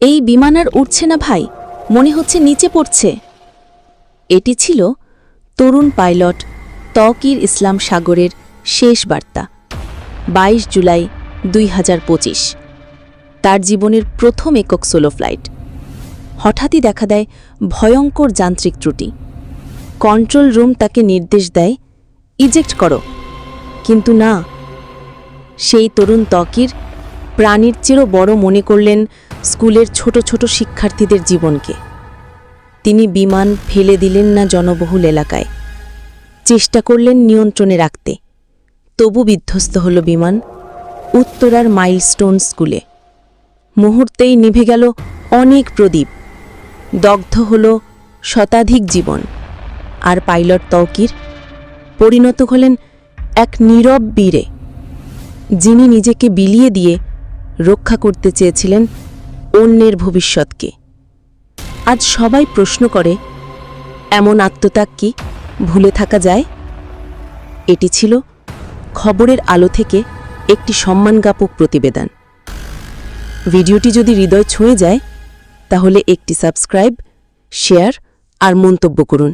এই বিমান আর উঠছে না ভাই, মনে হচ্ছে নিচে পড়ছে। এটি ছিল তরুণ পাইলট তৌকির ইসলাম সাগরের শেষ বার্তা। ২২ জুলাই ২০২৫। তার জীবনের প্রথম একক সোলো ফ্লাইট। হঠাৎই দেখা দেয় ভয়ঙ্কর যান্ত্রিক ত্রুটি। কন্ট্রোল রুম তাকে নির্দেশ দেয়, ইজেক্ট করো। কিন্তু না, সেই তরুণ তৌকির প্রাণীর চেয়েও বড় মনে করলেন স্কুলের ছোট ছোট শিক্ষার্থীদের জীবনকে। তিনি বিমান ফেলে দিলেন না জনবহুল এলাকায়, চেষ্টা করলেন নিয়ন্ত্রণে রাখতে। তবু বিধ্বস্ত হল বিমান উত্তরার মাইলস্টোন স্কুলে। মুহূর্তেই নিভে গেল অনেক প্রদীপ, দগ্ধ হল শতাধিক জীবন। আর পাইলট তৌকির পরিণত হলেন এক নীরব বীরে, যিনি নিজেকে বিলিয়ে দিয়ে রক্ষা করতে চেয়েছিলেন অন্যের ভবিষ্যৎকে। আজ সবাই প্রশ্ন করে, এমন আত্মত্যাগ কি ভুলে থাকা যায়? এটি ছিল খবরের আলো থেকে একটি সম্মানজ্ঞাপক প্রতিবেদন। ভিডিওটি যদি হৃদয় ছুঁয়ে যায়, তাহলে একটি সাবস্ক্রাইব, শেয়ার আর মন্তব্য করুন।